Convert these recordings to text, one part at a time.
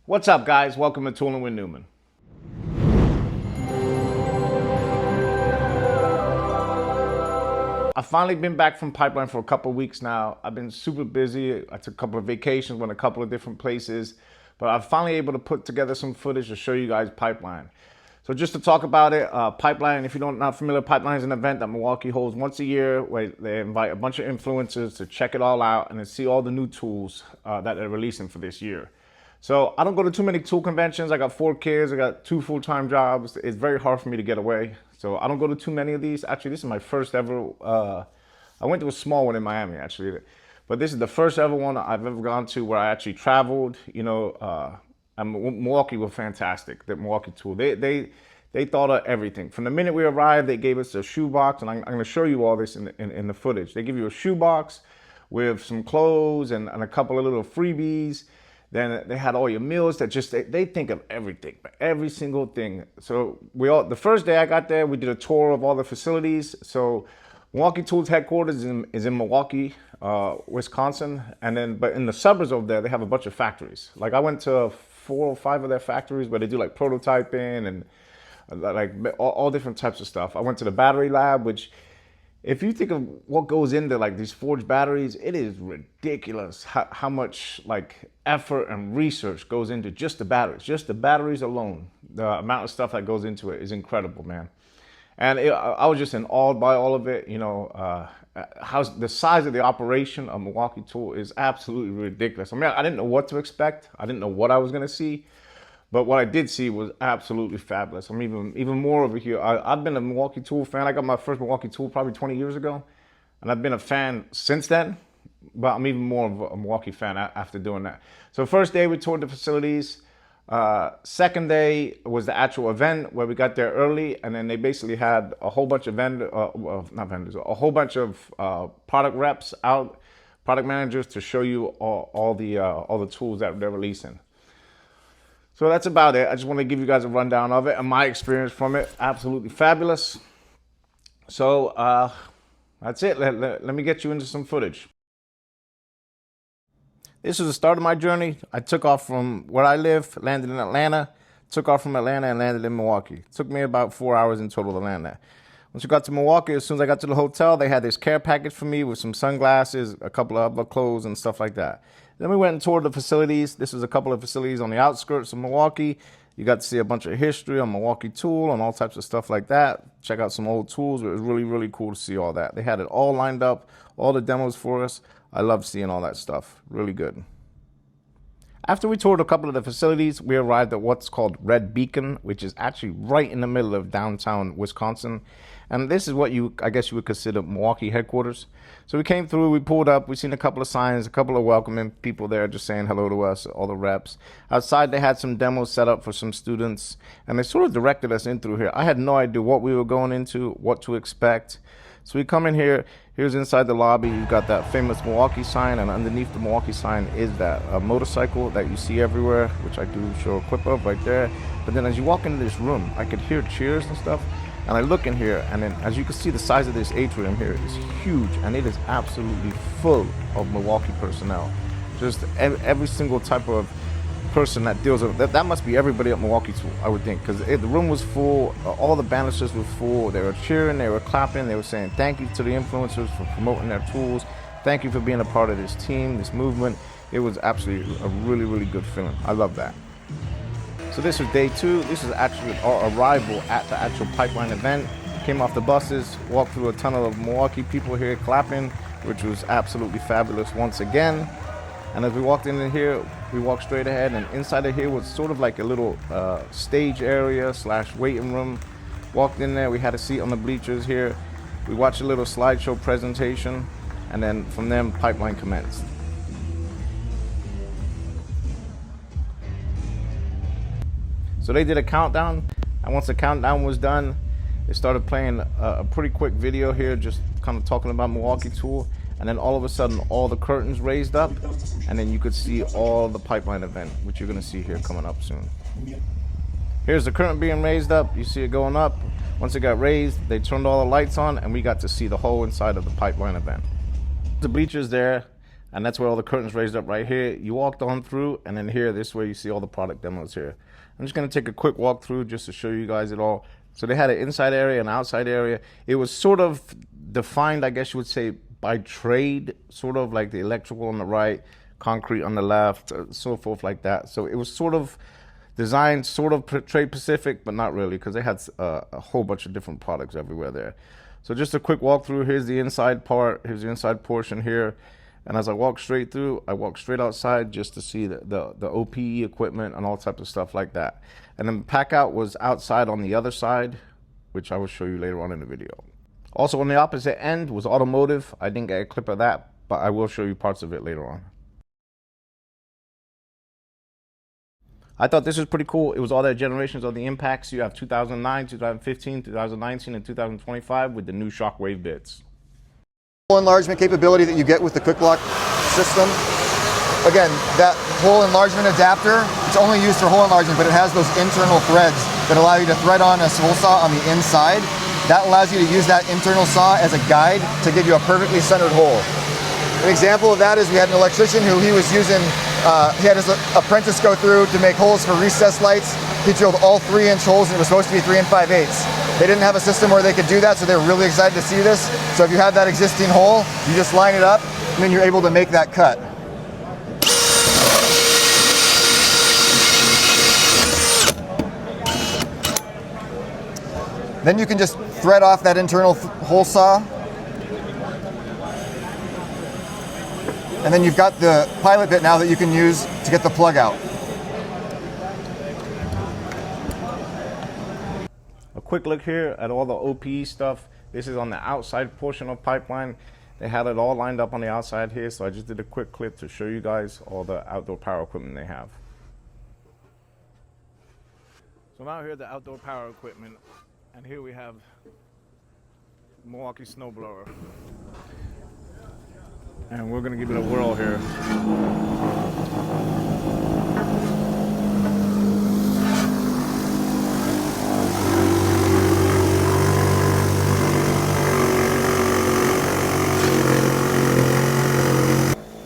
What's up, guys? Welcome to Tooling with Newman. I've finally been back from pipeline for a couple of weeks now. I've been super busy. I took a couple of vacations, went a couple of different places, but I'm finally able to put together some footage to show you guys pipeline. So just to talk about it, pipeline, if you're not familiar, pipeline is an event that Milwaukee holds once a year where they invite a bunch of influencers to check it all out and to see all the new tools that they're releasing for this year. So I don't go to too many tool conventions. I got 4 kids. I got 2 full-time jobs. It's very hard for me to get away. So I don't go to too many of these. Actually, this is my first ever. I went to a small one in Miami, actually. But this is the first ever one I've ever gone to where I actually traveled. You know, and Milwaukee was fantastic. The Milwaukee tool. They thought of everything. From the minute we arrived, they gave us a shoebox. And I'm going to show you all this in the footage. They give you a shoebox with some clothes and a couple of little freebies. Then they had all your meals that just, they think of everything, every single thing. So the first day I got there, we did a tour of all the facilities. So Milwaukee Tools headquarters is in Milwaukee, Wisconsin. And then, but in the suburbs over there, they have a bunch of factories. Like I went to 4 or 5 of their factories where they do like prototyping and like all different types of stuff. I went to the battery lab, which if you think of what goes into like these forged batteries, it is ridiculous how much like effort and research goes into just the batteries. Just the batteries alone, the amount of stuff that goes into it is incredible, man. And I was just in awe by all of it. You know, how the size of the operation of Milwaukee Tool is absolutely ridiculous. I mean, I didn't know what to expect. I didn't know what I was gonna see. But what I did see was absolutely fabulous. I'm even more over here. I've been a Milwaukee Tool fan. I got my first Milwaukee Tool probably 20 years ago. And I've been a fan since then. But I'm even more of a Milwaukee fan after doing that. So first day we toured the facilities. Second day was the actual event where we got there early. And then they basically had a whole bunch of a whole bunch of product reps out, product managers to show you all the tools that they're releasing. So that's about it. I just want to give you guys a rundown of it and my experience from it. Absolutely fabulous. So that's it. Let me get you into some footage. This is the start of my journey. I took off from where I live, landed in Atlanta, took off from Atlanta and landed in Milwaukee. It took me about 4 hours in total to land there. Once we got to Milwaukee, as soon as I got to the hotel, they had this care package for me with some sunglasses, a couple of other clothes and stuff like that. Then we went and toured the facilities. This was a couple of facilities on the outskirts of Milwaukee. You got to see a bunch of history on Milwaukee Tool and all types of stuff like that. Check out some old tools. It was really, really cool to see all that. They had it all lined up, all the demos for us. I love seeing all that stuff. Really good. After we toured a couple of the facilities, we arrived at what's called Red Beacon, which is actually right in the middle of downtown Wisconsin. And this is what I guess you would consider Milwaukee headquarters. So we came through, we pulled up, we seen a couple of signs, a couple of welcoming people there just saying hello to us, all the reps. Outside they had some demos set up for some students, and they sort of directed us in through here. I had no idea what we were going into, what to expect. So we come in here, here's inside the lobby, you've got that famous Milwaukee sign, and underneath the Milwaukee sign is that motorcycle that you see everywhere, which I do show a clip of right there. But then as you walk into this room, I could hear cheers and stuff, and I look in here, and then as you can see, the size of this atrium here is huge, and it is absolutely full of Milwaukee personnel. Just every single type of person that deals with that must be everybody at Milwaukee Tool, I would think, because the room was full, all the banisters were full. They were cheering, they were clapping, they were saying thank you to the influencers for promoting their tools, thank you for being a part of this team, this movement. It was absolutely a really, really good feeling. I love that. So this was day 2. This is actually our arrival at the actual pipeline event. Came off the buses, walked through a tunnel of Milwaukee people here clapping, which was absolutely fabulous once again. And as we walked in here, we walked straight ahead, and inside of here was sort of like a little stage area / waiting room. Walked in there, we had a seat on the bleachers here. We watched a little slideshow presentation, and then from them, pipeline commenced. So they did a countdown, and once the countdown was done, they started playing a pretty quick video here, just kind of talking about Milwaukee Tool. And then all of a sudden, all the curtains raised up, and then you could see all the pipeline event, which you're gonna see here coming up soon. Here's the curtain being raised up. You see it going up. Once it got raised, they turned all the lights on, and we got to see the whole inside of the pipeline event. The bleachers there, And that's where all the curtains raised up right here. You walked on through, and then here, this is where you see all the product demos here. I'm just gonna take a quick walk through just to show you guys it all. So they had an inside area and outside area. It was sort of defined, I guess you would say, by trade, sort of like the electrical on the right, concrete on the left, so forth like that. So it was sort of designed sort of trade specific, but not really, because they had a whole bunch of different products everywhere there. So just a quick walkthrough. Here's the inside part. Here's the inside portion here. And as I walk straight through, I walk straight outside just to see the OPE equipment and all types of stuff like that. And then pack out was outside on the other side, which I will show you later on in the video. Also on the opposite end was automotive. I didn't get a clip of that, but I will show you parts of it later on. I thought this was pretty cool. It was all the generations of the impacts. You have 2009, 2015, 2019, and 2025 with the new Shockwave bits. Hole enlargement capability that you get with the quick lock system. Again, that hole enlargement adapter, it's only used for hole enlargement, but it has those internal threads that allow you to thread on a hole saw on the inside. That allows you to use that internal saw as a guide to give you a perfectly centered hole. An example of that is we had an electrician who he was using, he had his apprentice go through to make holes for recessed lights. He drilled all 3-inch holes, and it was supposed to be 3 5/8. They didn't have a system where they could do that, so they were really excited to see this. So if you have that existing hole, you just line it up, and then you're able to make that cut. Then you can just thread off that internal hole saw. And then you've got the pilot bit now that you can use to get the plug out. A quick look here at all the OPE stuff. This is on the outside portion of pipeline. They had it all lined up on the outside here, so I just did a quick clip to show you guys all the outdoor power equipment they have. So now here's the outdoor power equipment, and here we have Milwaukee snowblower. And we're gonna give it a whirl here.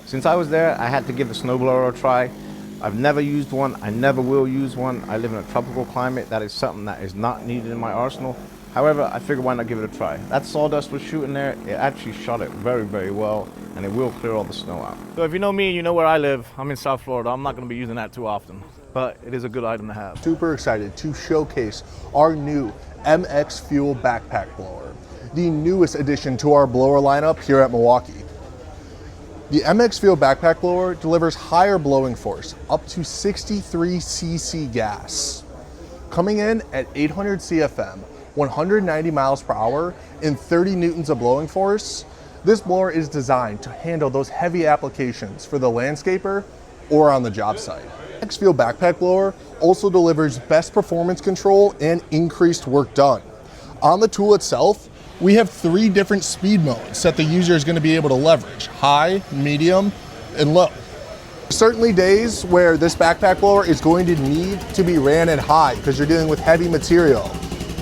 Since I was there, I had to give the snowblower a try. I've never used one. I never will use one. I live in a tropical climate. That is something that is not needed in my arsenal. However, I figured why not give it a try. That sawdust was shooting there. It actually shot it very, very well, and it will clear all the snow out. So if you know me, you know where I live. I'm in South Florida. I'm not going to be using that too often, but it is a good item to have. Super excited to showcase our new MX Fuel backpack blower, the newest addition to our blower lineup here at Milwaukee. The MX Fuel backpack blower delivers higher blowing force, up to 63 cc gas. Coming in at 800 CFM, 190 miles per hour, and 30 newtons of blowing force, this blower is designed to handle those heavy applications for the landscaper or on the job site. MX Fuel backpack blower also delivers best performance control and increased work done. On the tool itself, we have 3 different speed modes that the user is going to be able to leverage: high, medium, and low. Certainly days where this backpack blower is going to need to be ran at high because you're dealing with heavy material.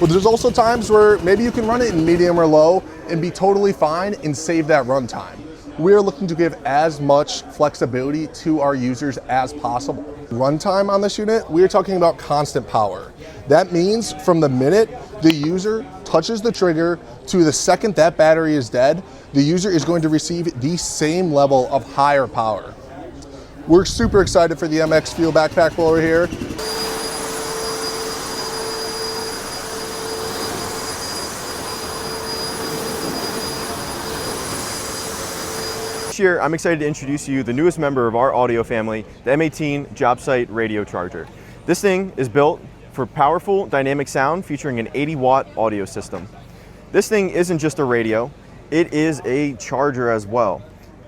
But there's also times where maybe you can run it in medium or low and be totally fine and save that run time. We're looking to give as much flexibility to our users as possible. Runtime on this unit, we're talking about constant power. That means from the minute the user touches the trigger to the second that battery is dead, the user is going to receive the same level of higher power. We're super excited for the MX Fuel backpack blower here. This year, I'm excited to introduce you the newest member of our audio family, the M18 Jobsite radio charger. This thing is built for powerful dynamic sound featuring an 80-watt audio system. This thing isn't just a radio, it is a charger as well.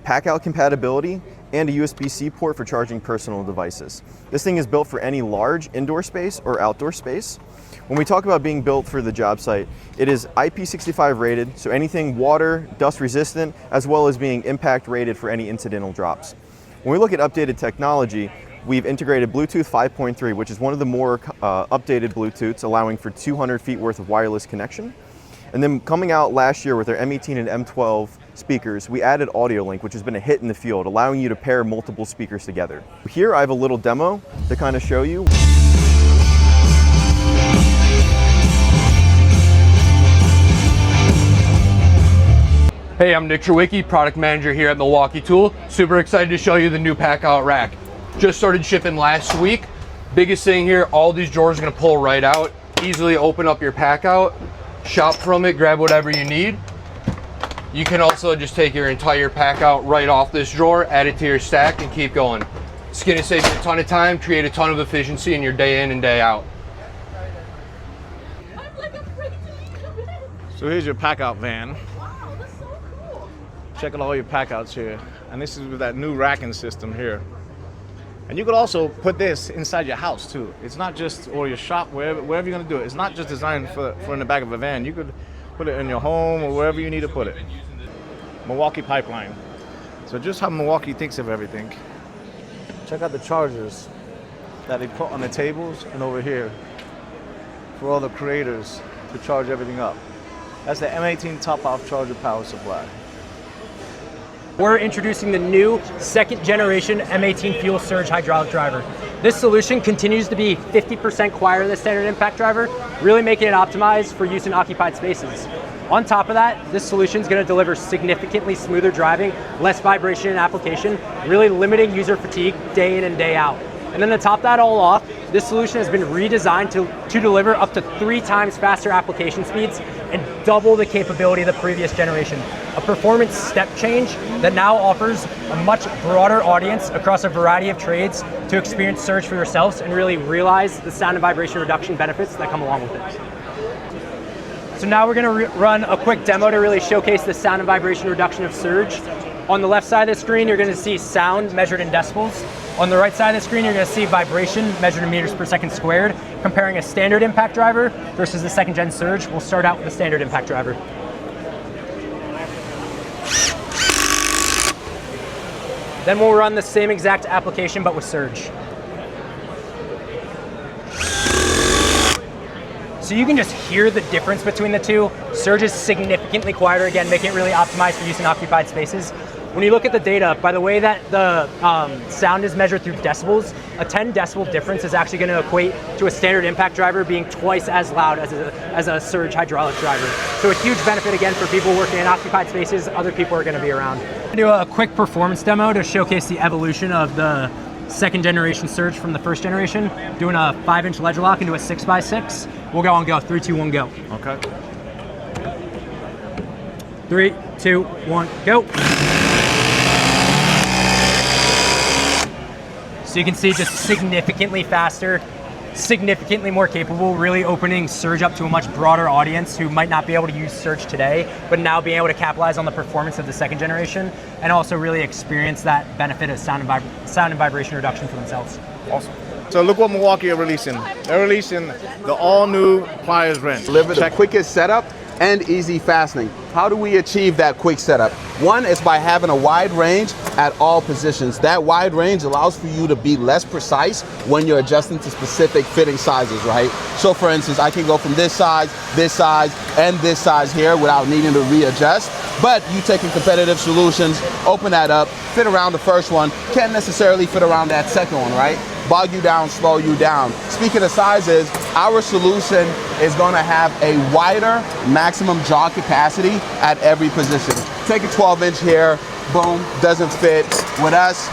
Pack-out compatibility and a USB-C port for charging personal devices. This thing is built for any large indoor space or outdoor space. When we talk about being built for the job site, it is IP65 rated, so anything water, dust resistant, as well as being impact rated for any incidental drops. When we look at updated technology, we've integrated Bluetooth 5.3, which is one of the more updated Bluetooths, allowing for 200 feet worth of wireless connection. And then coming out last year with our M18 and M12 speakers, we added Audio Link, which has been a hit in the field, allowing you to pair multiple speakers together. Here I have a little demo to kind of show you. Hey, I'm Nick Trewicki, product manager here at Milwaukee Tool. Super excited to show you the new pack out rack. Just started shipping last week. Biggest thing here, all these drawers are gonna pull right out. Easily open up your pack out, shop from it, grab whatever you need. You can also just take your entire pack out right off this drawer, add it to your stack, and keep going. It's gonna save you a ton of time, create a ton of efficiency in your day in and day out. So here's your pack out van. Wow, that's so cool. Check out all your pack outs here. And this is with that new racking system here. And you could also put this inside your house too. It's not just, or your shop, wherever you're gonna do it. It's not just designed for in the back of a van. You could put it in your home or wherever you need to put it. Milwaukee pipeline. So just how Milwaukee thinks of everything. Check out the chargers that they put on the tables and over here for all the creators to charge everything up. That's the M18 top-off charger power supply. We're introducing the new second generation M18 fuel surge hydraulic driver. This solution continues to be 50% quieter than the standard impact driver, really making it optimized for use in occupied spaces. On top of that, this solution is going to deliver significantly smoother driving, less vibration in application, really limiting user fatigue day in and day out. And then to top that all off, this solution has been redesigned to deliver up to 3 times faster application speeds and double the capability of the previous generation. A performance step change that now offers a much broader audience across a variety of trades to experience surge for yourselves and really realize the sound and vibration reduction benefits that come along with it. So now we're going to run a quick demo to really showcase the sound and vibration reduction of surge. On the left side of the screen, you're going to see sound measured in decibels. On the right side of the screen, you're going to see vibration measured in meters per second squared, comparing a standard impact driver versus the second gen surge. We'll start out with the standard impact driver. Then we'll run the same exact application, but with surge. So you can just hear the difference between the two. Surge is significantly quieter, again, making it really optimized for use in occupied spaces. When you look at the data, by the way that the sound is measured through decibels, a 10 decibel difference is actually going to equate to a standard impact driver being twice as loud as a surge hydraulic driver. So a huge benefit, again, for people working in occupied spaces. Other people are going to be around. I'm going to do a quick performance demo to showcase the evolution of the second generation surge from the first generation. Doing a 5-inch ledger lock into a 6x6. We'll go on go. 3, 2, 1, go. Okay. 3, 2, 1, go. So you can see just significantly faster, significantly more capable, really opening surge up to a much broader audience who might not be able to use surge today, but now being able to capitalize on the performance of the second generation and also really experience that benefit of sound and vibration reduction for themselves. Awesome. So look what Milwaukee are releasing. They're releasing the all-new pliers wrench. Deliver the quickest setup and easy fastening. How do we achieve that quick setup? One is by having a wide range at all positions. That wide range allows for you to be less precise when you're adjusting to specific fitting sizes, right? So for instance, I can go from this size, and this size here without needing to readjust. But you taking competitive solutions, open that up, fit around the first one, can't necessarily fit around that second one, right? Bog you down, slow you down. Speaking of sizes, our solution is going to have a wider maximum jaw capacity at every position. Take a 12-inch here, boom, doesn't fit. With us,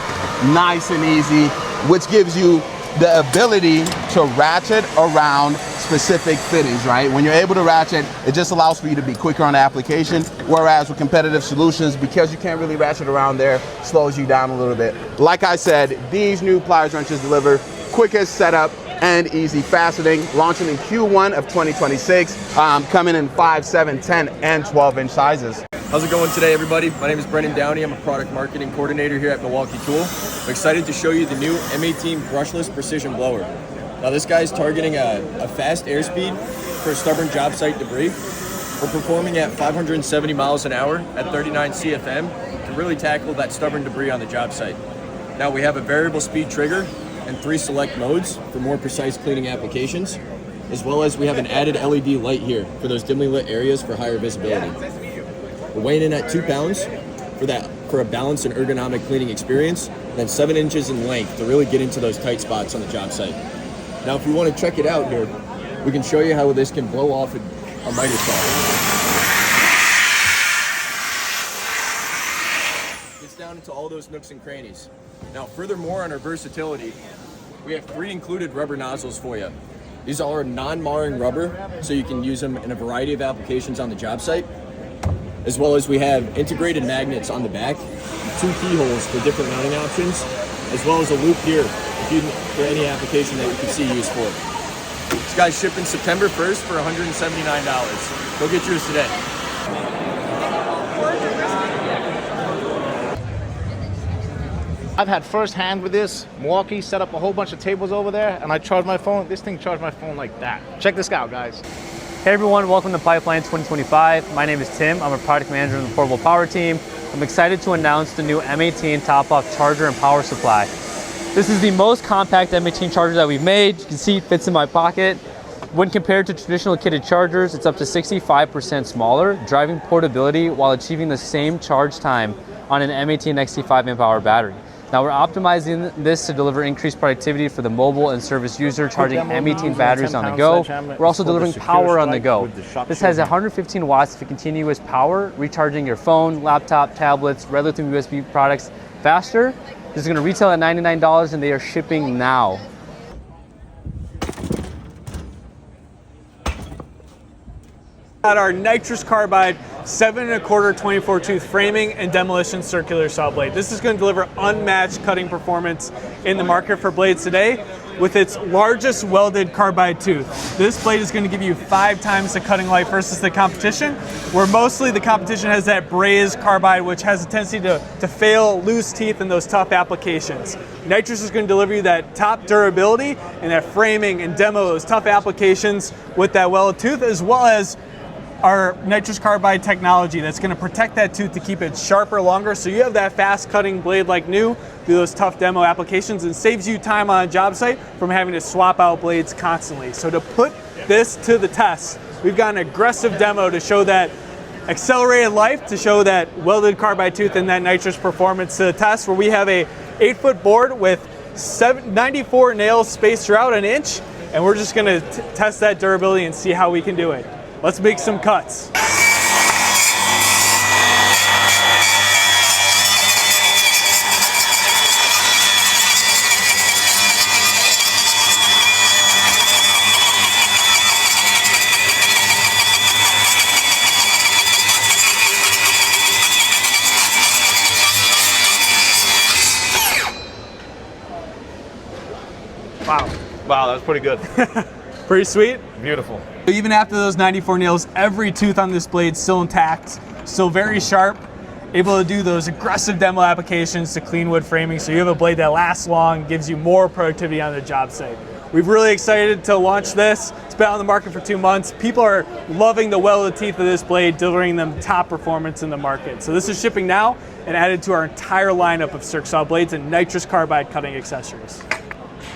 nice and easy, which gives you the ability to ratchet around specific fittings, right? When you're able to ratchet, it just allows for you to be quicker on the application, whereas with competitive solutions, because you can't really ratchet around there, slows you down a little bit. Like I said, these new pliers wrenches deliver quickest setup and easy fastening, launching in Q1 of 2026, coming in 5, 7, 10, and 12-inch sizes. How's it going today, everybody? My name is Brendan Downey. I'm a product marketing coordinator here at Milwaukee Tool. I'm excited to show you the new M18 Brushless Precision Blower. Now this guy is targeting a fast airspeed for stubborn job site debris. We're performing at 570 miles an hour at 39 CFM to really tackle that stubborn debris on the job site. Now we have a variable speed trigger and 3 select modes for more precise cleaning applications, as well as we have an added LED light here for those dimly lit areas for higher visibility. We're weighing in at 2 pounds for a balanced and ergonomic cleaning experience, and then 7 inches in length to really get into those tight spots on the job site. Now, if you want to check it out here, we can show you how this can blow off a miter saw. Gets down into all those nooks and crannies. Now, furthermore, on our versatility, we have 3 included rubber nozzles for you. These are non-marring rubber, so you can use them in a variety of applications on the job site. As well as we have integrated magnets on the back, 2 keyholes for different mounting options, as well as a loop here for any application that you can see use for. This guy's shipping September 1st for $179. Go get yours today. I've had first hand with this. Milwaukee set up a whole bunch of tables over there, and I charge my phone. This thing charged my phone like that. Check this out, guys. Hey everyone, welcome to Pipeline 2025. My name is Tim. I'm a product manager in the portable power team. I'm excited to announce the new M18 top-off charger and power supply. This is the most compact M18 charger that we've made. You can see it fits in my pocket. When compared to traditional kitted chargers, it's up to 65% smaller, driving portability while achieving the same charge time on an M18 XT5 amp hour battery. Now we're optimizing this to deliver increased productivity for the mobile and service user, charging M18 batteries on the go. We're also delivering power on the go. This has 115 watts of continuous power, recharging your phone, laptop, tablets, red lithium USB products faster. This is going to retail at $99 and they are shipping now. Got our nitrous carbide 7 1/4 24 tooth framing and demolition circular saw blade. This is going to deliver unmatched cutting performance in the market for blades today with its largest welded carbide tooth. This blade is going to give you 5 times the cutting life versus the competition, where mostly the competition has that brazed carbide, which has a tendency to fail loose teeth in those tough applications. Nitrous is going to deliver you that top durability and that framing and demo those tough applications with that welded tooth, as well as our nitrous carbide technology that's going to protect that tooth to keep it sharper longer, so you have that fast cutting blade like new through those tough demo applications, and saves you time on a job site from having to swap out blades constantly. So to put this to the test, we've got an aggressive demo to show that accelerated life, to show that welded carbide tooth and that nitrous performance to the test, where we have a 8-foot board with 94 nails spaced throughout an inch, and we're just going to test that durability and see how we can do it. Let's make some cuts. Wow, that was pretty good. Pretty sweet? Beautiful. Even after those 94 nails, every tooth on this blade is still intact, still very sharp, able to do those aggressive demo applications to clean wood framing, so you have a blade that lasts long, gives you more productivity on the job site. We're really excited to launch this. It's been on the market for 2 months. People are loving the welded teeth of this blade, delivering them top performance in the market. So this is shipping now and added to our entire lineup of circ saw blades and nitrous carbide cutting accessories.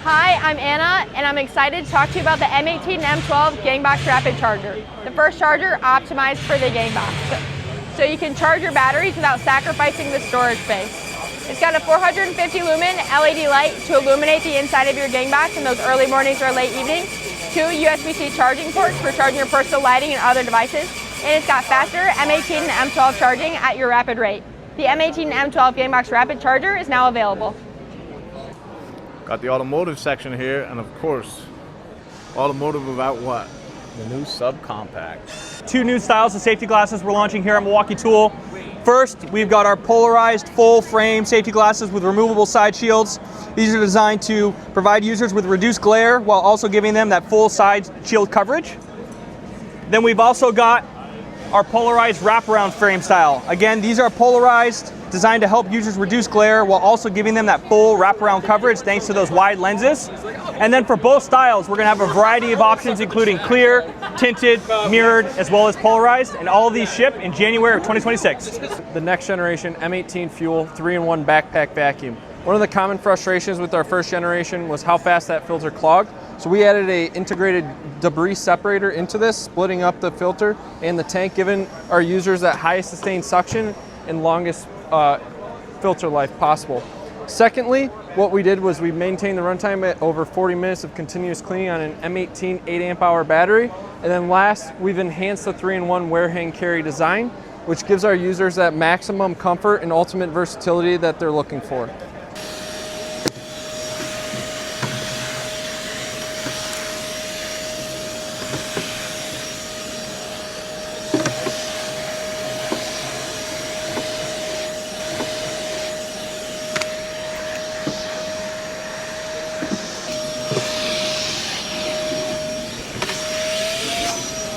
Hi, I'm Anna, and I'm excited to talk to you about the M18 and M12 Gangbox Rapid Charger. The first charger optimized for the Gangbox, so you can charge your batteries without sacrificing the storage space. It's got a 450 lumen LED light to illuminate the inside of your Gangbox in those early mornings or late evenings, 2 USB-C charging ports for charging your personal lighting and other devices, and it's got faster M18 and M12 charging at your rapid rate. The M18 and M12 Gangbox Rapid Charger is now available. Got the automotive section here, and of course, automotive about what? The new subcompact. 2 new styles of safety glasses we're launching here at Milwaukee Tool. First, we've got our polarized full frame safety glasses with removable side shields. These are designed to provide users with reduced glare while also giving them that full side shield coverage. Then we've also got our polarized wraparound frame style. Again, these are polarized, designed to help users reduce glare while also giving them that full wraparound coverage thanks to those wide lenses. And then for both styles, we're gonna have a variety of options, including clear, tinted, mirrored, as well as polarized, and all of these ship in January of 2026. The next generation M18 Fuel 3-in-1 backpack vacuum. One of the common frustrations with our first generation was how fast that filter clogged. So we added a integrated debris separator into this, splitting up the filter and the tank, giving our users that highest sustained suction and longest filter life possible. Secondly, what we did was we maintained the runtime at over 40 minutes of continuous cleaning on an M18 8 amp hour battery. And then last, we've enhanced the 3-in-1 wear hang carry design, which gives our users that maximum comfort and ultimate versatility that they're looking for.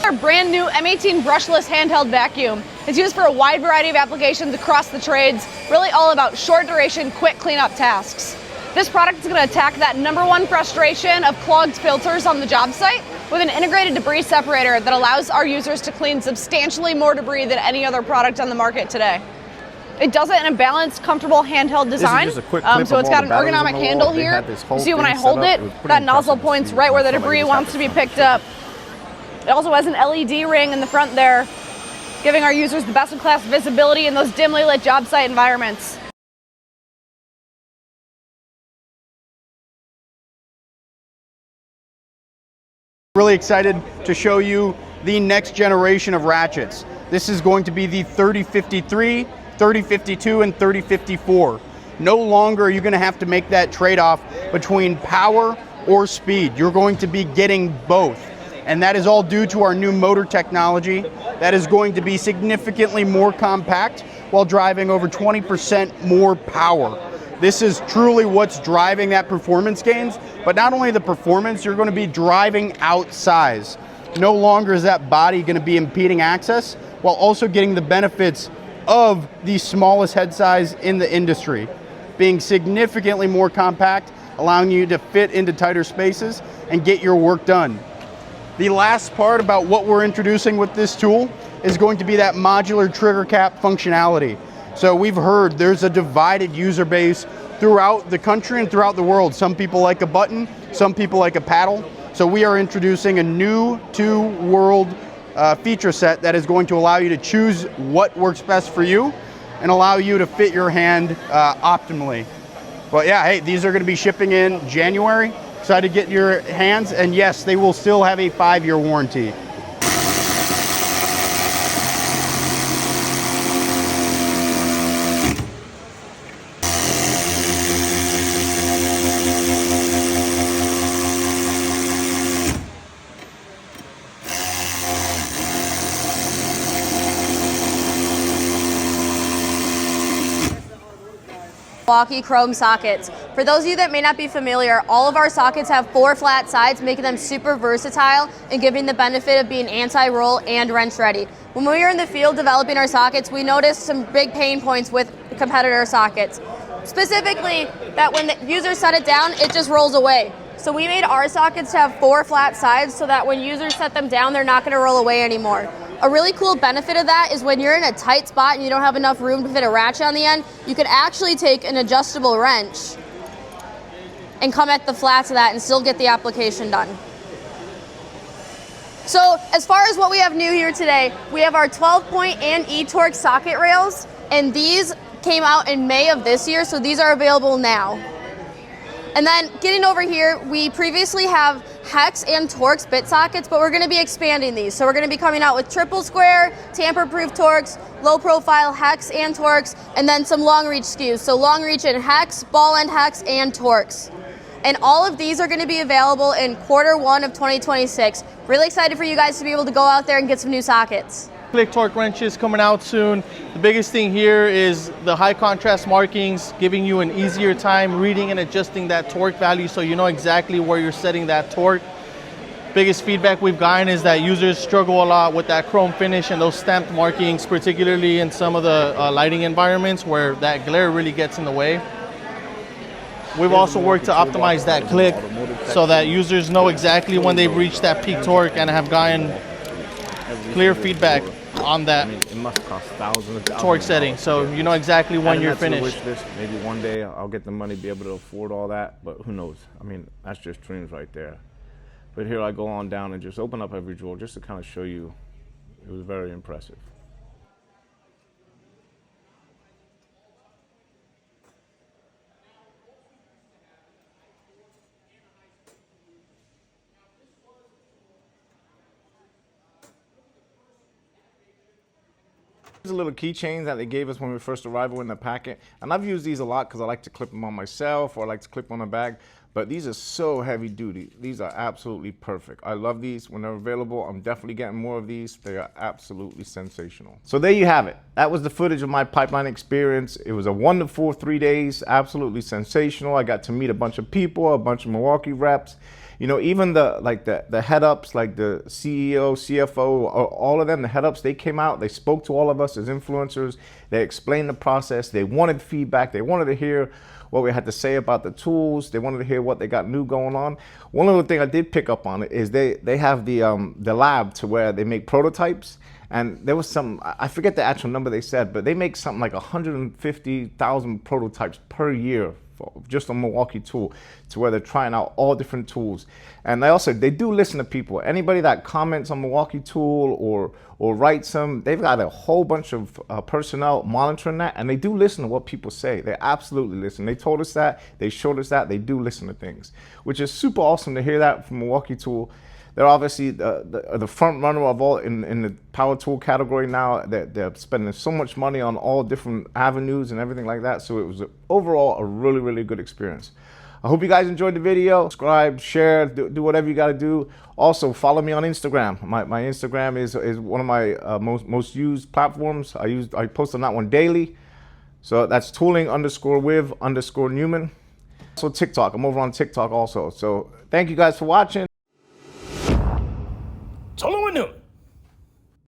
Our brand new M18 brushless handheld vacuum is used for a wide variety of applications across the trades, really all about short duration, quick cleanup tasks. This product is going to attack that #1 frustration of clogged filters on the job site with an integrated debris separator that allows our users to clean substantially more debris than any other product on the market today. It does it in a balanced, comfortable handheld design. So it's got an ergonomic handle here. You see when I hold it, that nozzle points right where the debris wants to be picked up. It also has an LED ring in the front there, giving our users the best-in-class visibility in those dimly lit job site environments. Really excited to show you the next generation of ratchets. This is going to be the 3053, 3052, and 3054. No longer are you going to have to make that trade-off between power or speed. You're going to be getting both. And that is all due to our new motor technology that is going to be significantly more compact while driving over 20% more power. This is truly what's driving that performance gains, but not only the performance, you're going to be driving out size. No longer is that body going to be impeding access while also getting the benefits of the smallest head size in the industry, being significantly more compact, allowing you to fit into tighter spaces and get your work done. The last part about what we're introducing with this tool is going to be that modular trigger cap functionality. So we've heard there's a divided user base throughout the country and throughout the world. Some people like a button, some people like a paddle. So we are introducing a new two-world feature set that is going to allow you to choose what works best for you and allow you to fit your hand optimally. But yeah, hey, these are going to be shipping in January. Excited to get in your hands, and yes, they will still have a 5-year warranty. Milwaukee chrome sockets. For those of you that may not be familiar, all of our sockets have 4 flat sides, making them super versatile and giving the benefit of being anti-roll and wrench ready. When we were in the field developing our sockets, we noticed some big pain points with competitor sockets. Specifically, that when the user set it down, it just rolls away. So we made our sockets to have 4 flat sides so that when users set them down, they're not going to roll away anymore. A really cool benefit of that is when you're in a tight spot and you don't have enough room to fit a ratchet on the end, you could actually take an adjustable wrench and come at the flats of that and still get the application done. So as far as what we have new here today, we have our 12-point and E-Torque socket rails, and these came out in May of this year, so these are available now. And then getting over here, we previously have hex and Torx bit sockets, but we're going to be expanding these. So we're going to be coming out with triple square, tamper-proof Torx, low-profile hex and Torx, and then some long-reach SKUs. So long-reach in hex, ball-end hex, and Torx. And all of these are going to be available in Q1 of 2026. Really excited for you guys to be able to go out there and get some new sockets. Click torque wrenches coming out soon. The biggest thing here is the high contrast markings, giving you an easier time reading and adjusting that torque value so you know exactly where you're setting that torque. Biggest feedback we've gotten is that users struggle a lot with that chrome finish and those stamped markings, particularly in some of the lighting environments where that glare really gets in the way. We've also worked to optimize that click so that users know exactly when they've reached that peak torque and have gotten clear feedback. on that I mean, it must cost thousands of torque setting, so you know exactly when you're Adding that to the finished. wish list. Maybe one day I'll get the money, be able to afford all that, but who knows? I mean, that's just dreams right there. But here I go on down and just open up every drawer just to kind of show you. It was very impressive. These are little keychains that they gave us when we first arrived in the packet. And I've used these a lot because I like to clip them on myself or I like to clip on a bag. But these are so heavy duty. These are absolutely perfect. I love these when they're available. I'm definitely getting more of these. They are absolutely sensational. So there you have it. That was the footage of my pipeline experience. It was a wonderful 3 days, absolutely sensational. I got to meet a bunch of people, a bunch of Milwaukee reps. You know, even the head ups, like the CEO, CFO, all of them, the head ups, they came out, they spoke to all of us as influencers. They explained the process. They wanted feedback. They wanted to hear what we had to say about the tools. They wanted to hear what they got new going on. One little thing I did pick up on is they have the lab to where they make prototypes. And there was some, I forget the actual number they said, but they make something like 150,000 prototypes per year just a Milwaukee tool, to where they're trying out all different tools. And they do listen to people. Anybody that comments on Milwaukee tool or writes them, they've got a whole bunch of personnel monitoring that, and they do listen to what people say. They absolutely listen. They told us that, they showed us that, they do listen to things, which is super awesome to hear that from Milwaukee tool. They're obviously the front runner of all in the power tool category now. They're spending so much money on all different avenues and everything like that. So it was overall a really, really good experience. I hope you guys enjoyed the video. Subscribe, share, do whatever you got to do. Also, follow me on Instagram. My Instagram is one of my most used platforms. I post on that one daily. So that's tooling_with_Newman. So TikTok, I'm over on TikTok also. So thank you guys for watching.